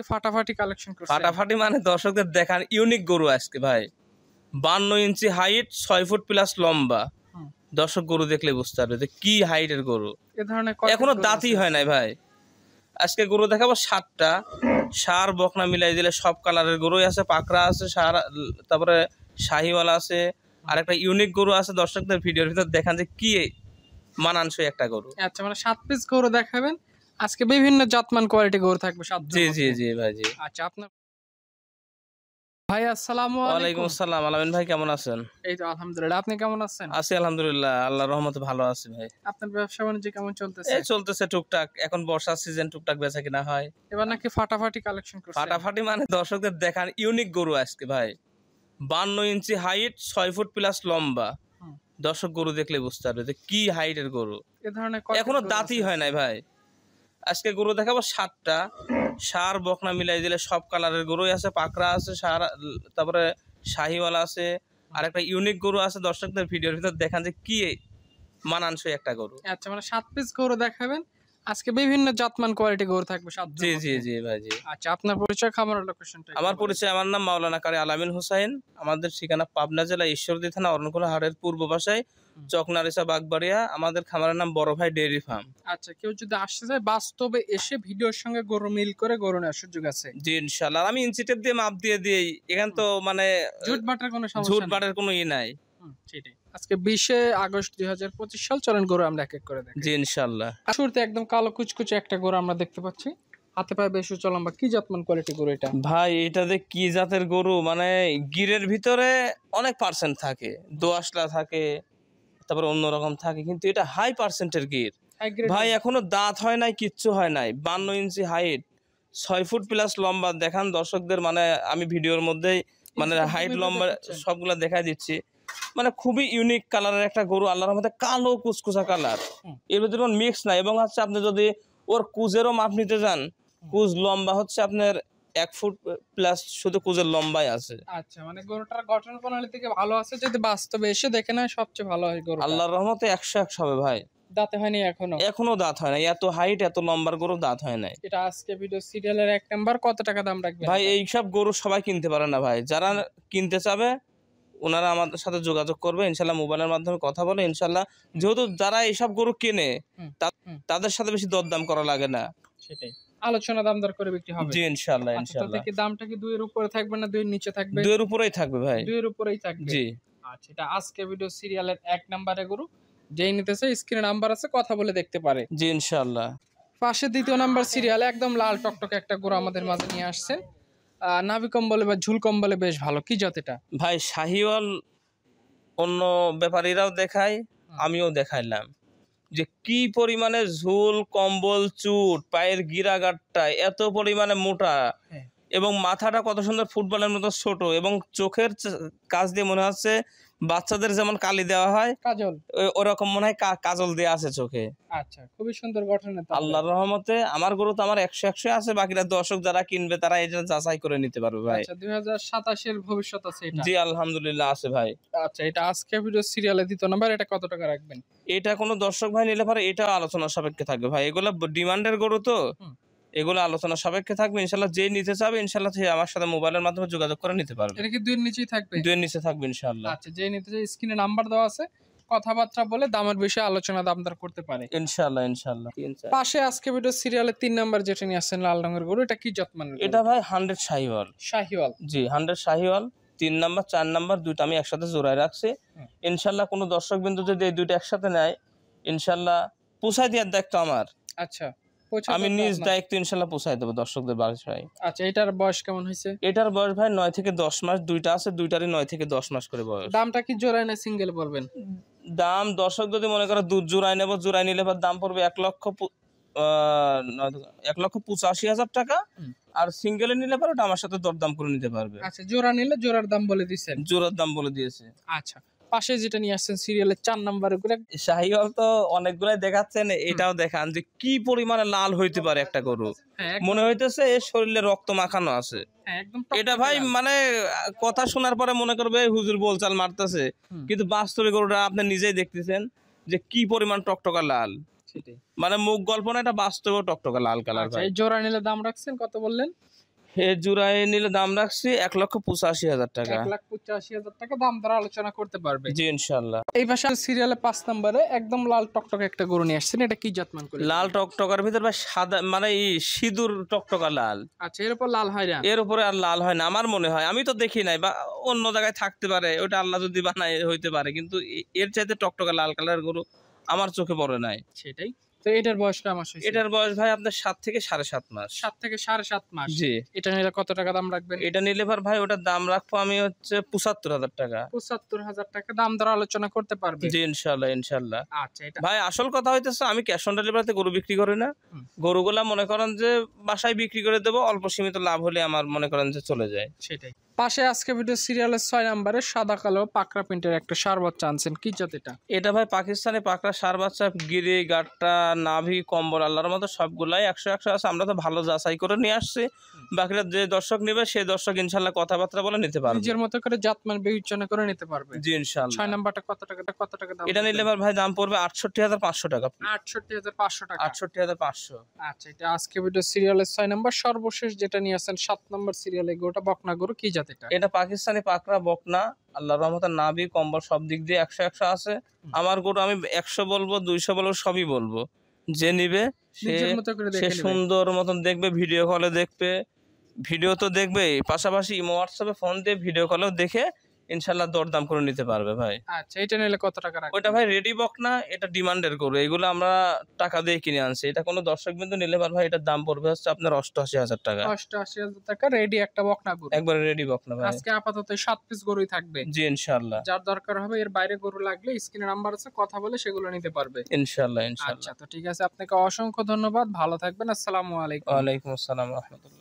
ফাটাফাটি কালেকশন করছে। ফাটাফাটি মানে দর্শকদের দেখান ইউনিক গরু আজকে ভাই। 52 ইঞ্চি হাইট, 6 ফুট প্লাস লম্বা। দর্শক গরু দেখলে বুঝতে পারবে যে কি হাইটের গরু। এ ধরনের এখনো দাঁতই হয় নাই ভাই। আজকে গরু দেখাবো 7টা। সার বকনা মিলাই দিলে সব কালারের গরুই আছে, পাকড়া আছে, সার, তারপরে শাহিওয়ালা আছে, আর একটা ইউনিক গরু আছে। দর্শকদের ভিডিওর ভিতর দেখান যে কি মানানসই একটা গরু। আচ্ছা, মানে 7 পিস গরু দেখাবেন আজকে, বিভিন্ন জাতমান কোয়ালিটি গরু থাকবে 7 জন। জি জি জি ভাই জি। আচ্ছা, আপনার ভাই আসসালামু ওয়ালাইকুম আসসালাম। আলামিন ভাই কেমন আছেন? এই তো আলহামদুলিল্লাহ, আপনি কেমন আছেন? আছি আলহামদুলিল্লাহ, আল্লাহর রহমতে ভালো আছি ভাই। আপনার ব্যবসা বাণিজ্য কেমন চলতেছে? এই চলতেছে টুকটাক, এখন বর্ষার সিজন, টুকটাক বেচা কিনা হয়। এবার নাকি ফাটাফাটি কালেকশন করছে। ফাটাফাটি মানে দর্শকদের দেখান ইউনিক গরু আজকে ভাই। 52 ইঞ্চি হাইট, 6 ফুট প্লাস লম্বা। দর্শক গরু দেখলে বুঝতে পারবে যে কি হাইটের গরু। এ ধরনের এখনো দাঁতই হয় নাই ভাই। আজকে গরু দেখাবো 7টা। সার বকনা মিলাই দিলে সব কালারের গরুই আছে, পাকড়া আছে, সার, তারপরে শাহিওয়ালা আছে, আর একটা ইউনিক গরু আছে। দর্শকদের ভিডিওর ভিতর দেখান যে কি মানানসই একটা গরু। আচ্ছা, মানে 7 পিস গরু দেখাবেন আজকে, বিভিন্ন জাতমান কোয়ালিটি গরু থাকবে 7 জন। জি জি জি ভাই জি। আচ্ছা, আপনার পরিচয়, খামারের লোকেশনটা? আমার পরিচয়, আমার নাম মাওলানা কারি আলামিন হোসাইন। আমাদের ঠিকানা পাবনা জেলা ঈশ্বরদী থানা অরণকুলা হাটের পূর্ব পাশায়, চকনারিসা বাগবাড়িয়া। আমাদের খামারের নাম বড় ভাই ডেইরি ফার্ম। আচ্ছা, কেউ যদি আসতে চায় বাস্তবে এসে ভিডিওর সঙ্গে গরু মিল করে গরু নেওয়ার সুযোগ আছে? জি ইনশাআল্লাহ। আমি ইঞ্চি টেপ দিয়ে মাপ দিয়ে দিই, এখান তো মানে ঝুটবাটের কোনো সমস্যা ঝুট বাটের কোনো ই নাই। সেটাই। আজকে 20 আগস্ট 2025 সাল, চলেন গরু আমরা এক এক করে দেখি। জি ইনশাআল্লাহ। শুরুতে একদম কালো কুচকুচে একটা গরু আমরা দেখতে পাচ্ছি, হাতে পায়ে বেশ লম্বা। কি জাতমান কোয়ালিটি গরু এটা? ভাই এটা যে কি জাতের গরু, মানে গিরের ভিতরে অনেক পার্সেন্ট থাকে, দোআঁশলা থাকে, তারপর অন্যরকম থাকে, কিন্তু এটা হাই পার্সেন্টের গির ভাই। এখনো দাঁত হয় নাই, কিচ্ছু হয় নাই। 52 ইঞ্চি হাইট, 6 ফুট প্লাস লম্বা। দেখান দর্শকদের, মানে আমি ভিডিওর মধ্যেই মানে হাইট লম্বা সবগুলা দেখাই দিচ্ছি। মানে খুবই ইউনিক কালারের একটা গরু, আল্লাহর রহমতে কালো কুচকুচা কালার, এর ভিতরে মিক্স নাই। এবং হচ্ছে আপনি যদি ওর কুজেরও মাপ নিতে যান, কুজ লম্বা হচ্ছে আপনার 1 ফুট প্লাস, শুধু কুজের লম্বাই আছে। আচ্ছা, মানে গরুটার গঠন প্রণালী থেকে ভালো আছে, যদি বাস্তবে এসে দেখে না সবচেয়ে ভালো হয় গরু। আল্লাহর রহমতে 100 হবে ভাই। দাঁতে হয়নি এখনো দাঁত হয় না। এত হাইট, এত লম্বার গরু দাঁত হয় নাই। এটা আজকে ভিডিও সিরিয়ালের 1 নাম্বার। কত টাকা দাম রাখবেন ভাই? এই সব গরু সবাই কিনতে পারে না ভাই। যারা কিনতে চাবে ওনারা আমাদের সাথে যোগাযোগ করবে, ইনশাল্লাহ মোবাইলের মাধ্যমে কথা বলে ইনশাল্লাহ। যেহেতু যারা এইসব গরু কেনে তাদের সাথে বেশি দরদাম করা লাগে না, সেটাই আলোচনা দাম দর করে বিক্রি হবে। জি ইনশাআল্লাহ ইনশাআল্লাহ। আচ্ছা, দামটা কি 2 এর উপরে থাকবে না 2 এর নিচে থাকবে? 2 এর উপরেই থাকবে ভাই। 2 এর উপরেই থাকবে, জি। আচ্ছা, এটা আজকে ভিডিও সিরিয়ালের 1 নম্বরে গরু। যেই নিতেছে স্ক্রিনে নাম্বার আছে, কথা বলে দেখতে পারে। জি ইনশাআল্লাহ। পাশে 2য় নাম্বার সিরিয়ালে একদম লাল টকটকে একটা গরু আমাদের মাঝে নিয়ে আসছেন। নাভি কম্বলে বা ঝুল কম্বলে বেশ ভালো। কি জাত এটা? ভাই শাহিওয়াল অন্য ব্যাপারীরাও দেখায়, আমিও দেখাইলাম যে কি পরিমাণে ঝুল, কম্বল, চুট, পায়ের গিরাগাটটা এত পরিমাণে মোটা, এবং মাথাটা কত সুন্দর ফুটবলের মতো ছোট, এবং চোখের কাজ দিয়ে মনে হচ্ছে বাচ্চাদের যেমন কালি দেওয়া হয়, কাজল, ওরকম মনে হয় কাজল দেওয়া আছে চোখে। আচ্ছা, খুবই সুন্দর গঠন। আল্লাহর রহমতে আমার গরু তো আমার 100 আছে। বাকিরা দর্শক যারা কিনবে তারা এটা যাচাই করে নিতে পারবে ভাই। আচ্ছা, 2027 এর ভবিষ্যৎ আছে এটা? জি আলহামদুলিল্লাহ আছে ভাই। আচ্ছা, এটা আজকে ভিডিও সিরিয়ালে 2য় নাম্বার। এটা কত টাকা রাখবেন? এটা কোনো দর্শক ভাই নিলে পারে, এটা আলোচনা সাপেক্ষে থাকবে ভাই। এগুলো ডিমান্ডের গরু তো, এগুলো আলোচনা সাপেক্ষে থাকবে ইনশাআল্লাহ। যে নিতে চাবে ইনশাআল্লাহ আমার সাথে মোবাইলের মাধ্যমে যোগাযোগ করে নিতে পারবে। এটা কি 2 এর নিচেই থাকবে? 2 এর নিচে থাকবে ইনশাআল্লাহ। আচ্ছা, যে নিতে চাই স্ক্রিনে নাম্বার দেওয়া আছে, কথাবার্তা বলে দামের বিষয়ে আলোচনা দামদার করতে পারে ইনশাআল্লাহ ইনশাআল্লাহ। পাশে আজকে ভিডিও সিরিয়ালে 3 নাম্বার যেটা নিয়ে আসছেন লাল রঙের গরু, এটা কি জাতমানের? এটা ভাই 100 শাহিওয়াল। শাহিওয়াল? জি 100 শাহিওয়াল। 3 নাম্বার 4 নাম্বার দুইটা আমি একসাথে জোড়ায় রাখছি। ইনশাআল্লাহ কোনো দর্শক বিন্দু যদি এই দুইটা একসাথে নেয় ইনশাআল্লাহ পোষায় দেওয়ার দায়িত্ব আমার। আচ্ছা, আমি নিজ দায়িত্ব ইনশাআল্লাহ পোষায় দেবো দর্শকদের বাসায়। আচ্ছা, এটার বয়স কেমন হয়েছে? এটার বয়স ভাই 9 থেকে 10 মাস। দুইটা আছে, দুইটারই 9 থেকে 10 মাস করে বয়স। দামটা কি জোড়ায় না সিঙ্গেল বলবেন? দাম দর্শক যদি মনে করে দুধ জোড়ায় নেবো, জোড়ায় নিলে দাম পড়বে 1,85,000 টাকা। আর সিঙ্গেলে নিলে পরে ওটা আমার সাথে দরদাম করে নিতে পারবে। আচ্ছা, জোড়া নিলে জোড়ার দাম বলে দিয়েছেন? জোড়ার দাম বলে দিয়েছে। আচ্ছা, পাশে যেটা নিয়ে আসছেন সিরিয়ালের 4 নাম্বারে গরু, শাহিওয়াল তো অনেকগুলাই দেখাচ্ছেন, এটাও দেখান যে কি পরিমাণে লাল হইতে পারে একটা গরু। মনে হইতেছে এর শরীরে রক্ত মাখানো আছে। এটা ভাই মানে কথা শোনার পরে মনে করবে হুজুর বলচাল মারতেছে, কিন্তু বাস্তবে গরুটা আপনি নিজেই দেখতেছেন যে কি পরিমাণ টকটকা লাল। সেটাই। মানে মুখ গল্প না, এটা বাস্তব টকটকা লাল কালার আচ্ছা, ভাই। এই জোড়া নিলে দাম রাখছেন কত বললেন? হে জোড়ায় নিলে দাম রাখছি 1,85,000 টাকা। 1,85,000 টাকা, দাম দর আলোচনা করতে পারবে। জি ইনশাআল্লাহ। এই পাশে সিরিয়ালে 5 নম্বরে একদম লাল টকটকে একটা গরু নিয়ে আসছেন, এটা কি জাতমান করে? লাল টকটকার ভিতর ভাই সাদা, মানে এই সিঁদুর টকটকা লাল। আচ্ছা, এর উপর লাল হয় না? এর উপরে আর লাল হয় না আমার মনে হয়, আমি তো দেখি নাই, বা অন্য জায়গায় থাকতে পারে, ওটা আল্লাহ যদি বানায় হইতে পারে, কিন্তু এর চাইতে টকটকা লাল কালার গরু আমার চোখে পড়ে নাই। সেটাই। তো এটার বয়স কয় মাস হইছে? এটার বয়স ভাই আপনার 7 থেকে 7.5 মাস। 7 থেকে 7.5 মাস। জি। এটা নিলে কত টাকা দাম রাখবেন? এটা নিলে ভাই ওটার দাম রাখবো আমি হচ্ছে 75,000 টাকা। 75,000 টাকা, দাম দর আলোচনা করতে পারবে। জি ইনশাআল্লাহ ইনশাআল্লাহ। আচ্ছা, এটা ভাই আসল কথা হইতেছে আমি ক্যাশ অন ডেলিভারিতে গরু বিক্রি করি না। হুম। গরুগুলা মনে করেন যে বাসায় বিক্রি করে দেবো, অল্প সীমিত লাভ হলে আমার মনে করেন যে চলে যায়। সেটাই। পাশে আজকে ভিডিও সিরিয়ালের 6 নম্বরে সাদা কালো পাকড়া প্রিন্টের একটা সার বাচ্চা আনছেন, কি জাত এটা? এটা ভাই পাকিস্তানি পাকড়া সার বাচ্চা, গিরি গাট্টা নাভি কম্বল আল্লাহর মতো সবগুলাই 100 আছে। আমরা তো ভালো যাচাই করে নিয়ে আসছি, বাকিরা যে দর্শক নেবে সেই দর্শক ইনশাল্লাহ কথাবার্তা বলে নিতে পারবে, নিজের মতো করে জাতমান বিবেচনা করে নিতে পারবে। জি ইনশাল্লাহ। 6 নাম্বারটা কত টাকা দাম? এটা নিলে ভাই দাম পড়বে 68,500 টাকা। 68,500 টাকা। 68,500। আচ্ছা, এটা আজকে ভিডিও সিরিয়ালের 6 নাম্বার। সর্বশেষ যেটা নিয়ে আসছেন 7 নাম্বার সিরিয়ালে, গোটা বকনা গরু, কি জাত এটা? এটা পাকিস্তানি পাকড়া বকনা, আল্লাহর রহমতে নাভি কম্বল সব দিক দিয়ে 100 আছে। আমার গরু আমি 100 বলবো, 200 বলবো, সবই বলবো। যে নিবে নিজের মতো করে সে দেখে নেবে। সুন্দর মতন দেখবে, ভিডিও কলে দেখবে, ভিডিও তো দেখবেই, পাশাপাশি ইমো হোয়াটসঅ্যাপে ফোন দিয়ে ভিডিও কলেও দেখে ইনশাল্লাহ দরদাম করে নিতে পারবে ভাই। আচ্ছা, এটা নিলে কত টাকা রাখবেন? ওইটা ভাই রেডি বকনা, এটা ডিমান্ডের গরু, এগুলো আমরা টাকা দিয়ে কিনে আনছি। এটা কোনো দর্শক বিন্দু নিলে ভাই এটার দাম পড়বে হচ্ছে আপনার 88,000 টাকা। 88,000 টাকা রেডি একটা বকনা গরু। একবারে রেডি বকনা ভাই। আজকে আপাতত 7 পিস গরুই থাকবে। জি ইনশাল্লাহ। যার দরকার হবে, এর বাইরে গরু লাগলে স্ক্রিনে নাম্বার আছে, কথা বলে সেগুলো নিতে পারবে। ইনশাল্লাহ ইনশাল্লাহ। আচ্ছা, তো ঠিক আছে, আপনাকে অসংখ্য ধন্যবাদ, ভালো থাকবেন, আসসালামু আলাইকুম। ওয়ালাইকুম আসসালাম রহমতুল্লাহ।